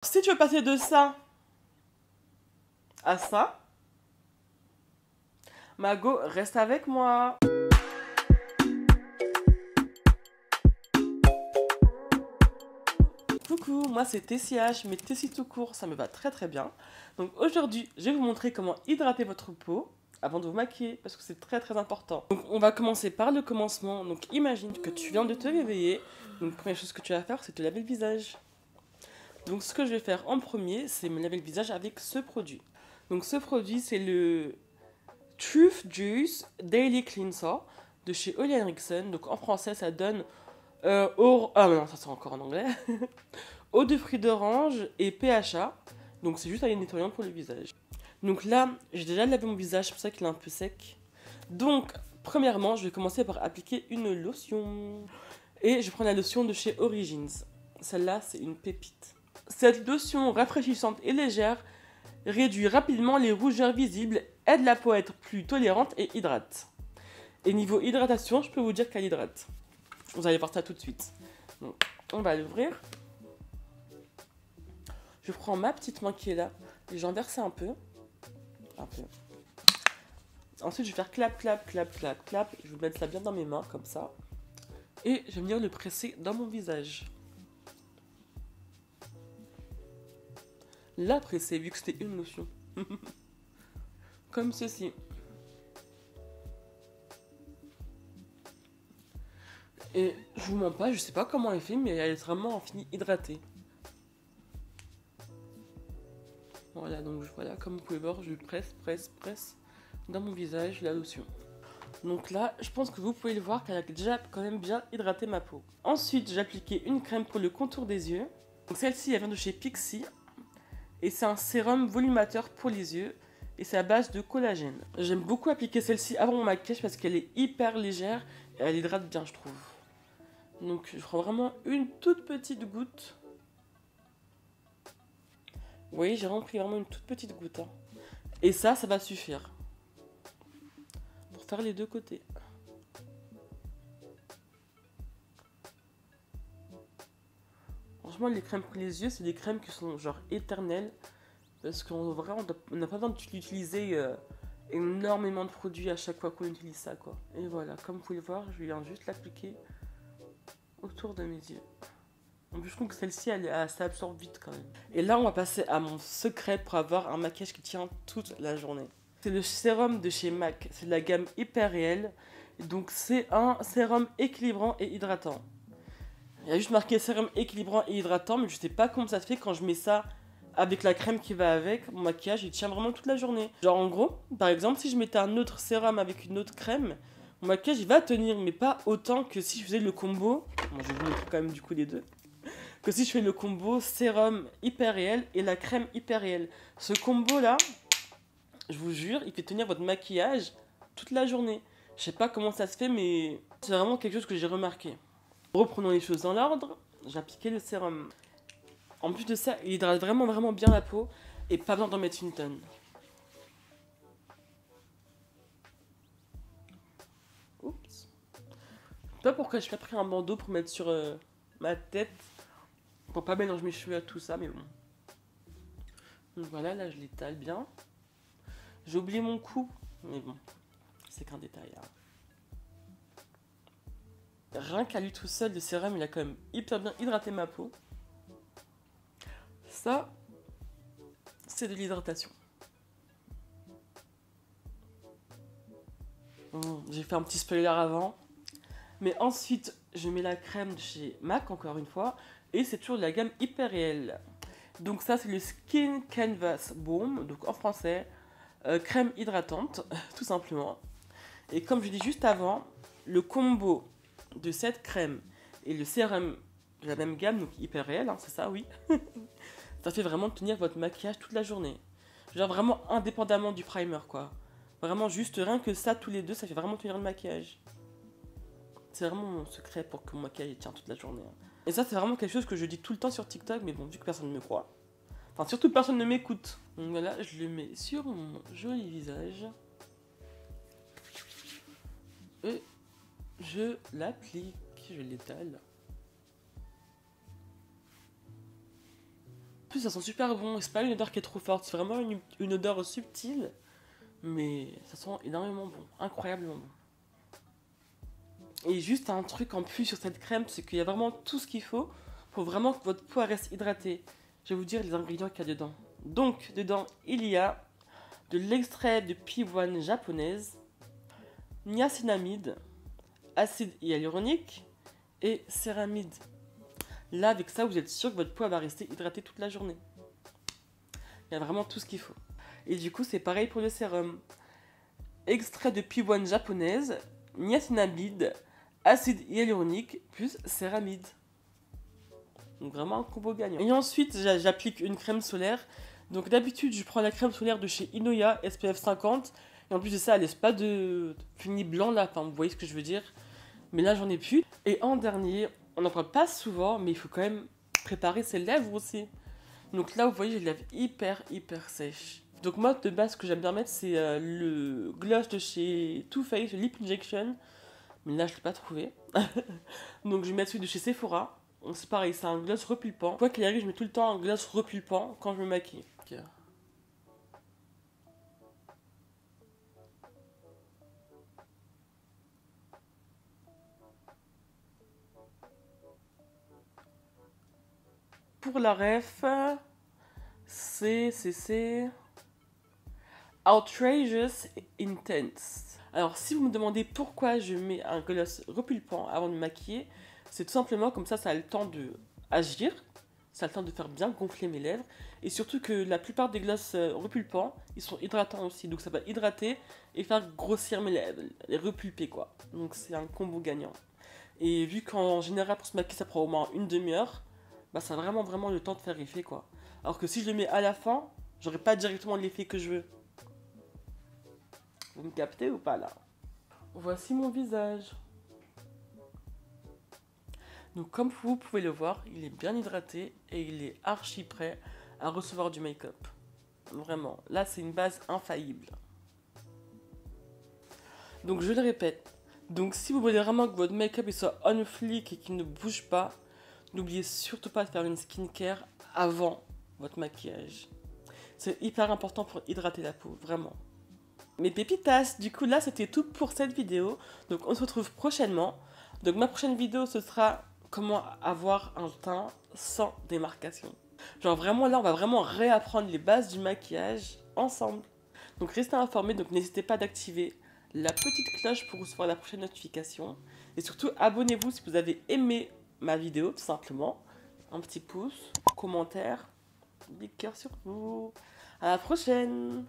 Si tu veux passer de ça à ça, Mago, reste avec moi. Coucou, moi c'est TCH, mais Tessie tout court, ça me va très très bien. Donc aujourd'hui, je vais vous montrer comment hydrater votre peau avant de vous maquiller, parce que c'est très très important. Donc on va commencer par le commencement. Donc imagine que tu viens de te réveiller. Donc première chose que tu vas faire, c'est te laver le visage. Donc ce que je vais faire en premier, c'est me laver le visage avec ce produit. Donc ce produit, c'est le Truth Juice Daily Cleanser de chez Ole Henriksen. Donc en français, ça donne ah non, ça c'est encore en anglais. Eau de fruits d'orange et PHA. Donc c'est juste un nettoyant pour le visage. Donc là, j'ai déjà lavé mon visage, c'est pour ça qu'il est un peu sec. Donc premièrement, je vais commencer par appliquer une lotion. Et je prends la lotion de chez Origins. Celle-là, c'est une pépite. Cette lotion rafraîchissante et légère réduit rapidement les rougeurs visibles, aide la peau à être plus tolérante et hydrate. Et niveau hydratation, je peux vous dire qu'elle hydrate. Vous allez voir ça tout de suite. Donc, on va l'ouvrir. Je prends ma petite main qui est là et j'en verse un peu. Un peu. Ensuite, je vais faire clap, clap, clap, clap, clap. Je vais mettre ça bien dans mes mains, comme ça. Et je vais venir le presser dans mon visage. La presser, vu que c'était une lotion. Comme ceci. Et je vous mens pas, je sais pas comment elle fait, mais elle est vraiment finie hydratée. Voilà, donc voilà, comme vous pouvez voir, je presse, presse, presse dans mon visage la lotion. Donc là, je pense que vous pouvez le voir qu'elle a déjà quand même bien hydraté ma peau. Ensuite, j'ai appliqué une crème pour le contour des yeux. Donc celle-ci, elle vient de chez Pixi. Et c'est un sérum volumateur pour les yeux. Et c'est à base de collagène. J'aime beaucoup appliquer celle-ci avant mon maquillage parce qu'elle est hyper légère et elle hydrate bien, je trouve. Donc je prends vraiment une toute petite goutte. Vous voyez, j'ai vraiment pris vraiment une toute petite goutte. Hein. Et ça va suffire. Pour faire les deux côtés. Franchement, les crèmes pour les yeux, c'est des crèmes qui sont genre éternelles. Parce qu'en vrai, on n'a pas besoin d'utiliser énormément de produits à chaque fois qu'on utilise ça, quoi. Et voilà, comme vous pouvez le voir, je viens juste l'appliquer autour de mes yeux. En plus, je trouve que celle-ci, elle s'absorbe vite quand même. Et là, on va passer à mon secret pour avoir un maquillage qui tient toute la journée. C'est le sérum de chez MAC. C'est de la gamme Hyper Réel. Donc, c'est un sérum équilibrant et hydratant. Il y a juste marqué sérum équilibrant et hydratant, mais je sais pas comment ça se fait quand je mets ça avec la crème qui va avec. Mon maquillage, il tient vraiment toute la journée. Genre, en gros, par exemple, si je mettais un autre sérum avec une autre crème, mon maquillage, il va tenir, mais pas autant que si je faisais le combo. Bon, je vais vous montrer quand même du coup les deux. Que si je fais le combo sérum Hyper Réel et la crème Hyper Réel. Ce combo-là, je vous jure, il fait tenir votre maquillage toute la journée. Je sais pas comment ça se fait, mais c'est vraiment quelque chose que j'ai remarqué. Reprenons les choses dans l'ordre. J'ai appliqué le sérum. En plus de ça, il hydrate vraiment vraiment bien la peau et pas besoin d'en mettre une tonne. Oups. Je sais pas pourquoi j'ai pas pris un bandeau pour mettre sur ma tête. Pour pas mélanger mes cheveux à tout ça, mais bon. Donc voilà, là je l'étale bien. J'ai oublié mon cou, mais bon, c'est qu'un détail. Hein. Rien qu'à lui tout seul, le sérum, il a quand même hyper bien hydraté ma peau. Ça, c'est de l'hydratation. J'ai fait un petit spoiler avant. Mais ensuite, je mets la crème de chez MAC, encore une fois. Et c'est toujours de la gamme Hyper Réel. Donc ça, c'est le Skin Canvas Balm. Donc en français, crème hydratante, tout simplement. Et comme je dis juste avant, le combo de cette crème et le sérum de la même gamme, donc Hyper Réel, hein, c'est ça, oui. Ça fait vraiment tenir votre maquillage toute la journée. Genre vraiment indépendamment du primer, quoi. Vraiment juste rien que ça, tous les deux, ça fait vraiment tenir le maquillage. C'est vraiment mon secret pour que mon maquillage tient toute la journée. Hein. Et ça, c'est vraiment quelque chose que je dis tout le temps sur TikTok, mais bon, vu que personne ne me croit. Enfin, surtout personne ne m'écoute. Donc voilà, je le mets sur mon joli visage. Et je l'applique, je l'étale. plus, ça sent super bon. C'est pas une odeur qui est trop forte, c'est vraiment une odeur subtile. Mais ça sent énormément bon, incroyablement bon. Et juste un truc en plus sur cette crème, c'est qu'il y a vraiment tout ce qu'il faut pour vraiment que votre peau reste hydratée. Je vais vous dire les ingrédients qu'il y a dedans. Donc, dedans, il y a de l'extrait de pivoine japonaise, niacinamide, acide hyaluronique et céramide. Là, avec ça, vous êtes sûr que votre peau va rester hydratée toute la journée. Il y a vraiment tout ce qu'il faut. Et du coup, c'est pareil pour le sérum. Extrait de pivoine japonaise, niacinamide, acide hyaluronique plus céramide. Donc vraiment un combo gagnant. Et ensuite, j'applique une crème solaire. Donc d'habitude, je prends la crème solaire de chez Inoya SPF 50. Et en plus de ça, elle laisse pas de fini blanc là. Enfin, vous voyez ce que je veux dire. Mais là, j'en ai plus. Et en dernier, on n'en parle pas souvent, mais il faut quand même préparer ses lèvres aussi. Donc là, vous voyez, j'ai les lèvres hyper sèches. Donc moi, de base, ce que j'aime bien mettre, c'est le gloss de chez Too Faced, le Lip Injection. Mais là, je ne l'ai pas trouvé. Donc je vais mettre celui de chez Sephora. C'est pareil, c'est un gloss repulpant. Quoi qu'il arrive, je mets tout le temps un gloss repulpant quand je me maquille. Okay. Pour la ref, c'est Outrageous Intense. Alors, si vous me demandez pourquoi je mets un gloss repulpant avant de me maquiller, c'est tout simplement comme ça a le temps de agir, ça a le temps de faire bien gonfler mes lèvres, et surtout que la plupart des glosses repulpants, ils sont hydratants aussi, donc ça va hydrater et faire grossir mes lèvres, les repulper quoi. Donc c'est un combo gagnant. Et vu qu'en général pour se maquiller ça prend au moins une demi-heure, bah ça a vraiment le temps de faire effet quoi. Alors que si je le mets à la fin, j'aurai pas directement l'effet que je veux. Vous me captez ou pas là? Voici mon visage. Donc comme vous pouvez le voir, il est bien hydraté et il est archi prêt à recevoir du make-up. Vraiment, là c'est une base infaillible. Donc je le répète, donc si vous voulez vraiment que votre make-up soit on fleek et qu'il ne bouge pas, n'oubliez surtout pas de faire une skincare avant votre maquillage. C'est hyper important pour hydrater la peau, vraiment. Mes pépitas, du coup là c'était tout pour cette vidéo. Donc on se retrouve prochainement. Donc ma prochaine vidéo ce sera comment avoir un teint sans démarcation. Genre vraiment là on va vraiment réapprendre les bases du maquillage ensemble. Donc restez informés, donc n'hésitez pas d'activer la petite cloche pour recevoir la prochaine notification. Et surtout abonnez-vous si vous avez aimé ma vidéo tout simplement. Un petit pouce, commentaire, big cœur sur vous. À la prochaine!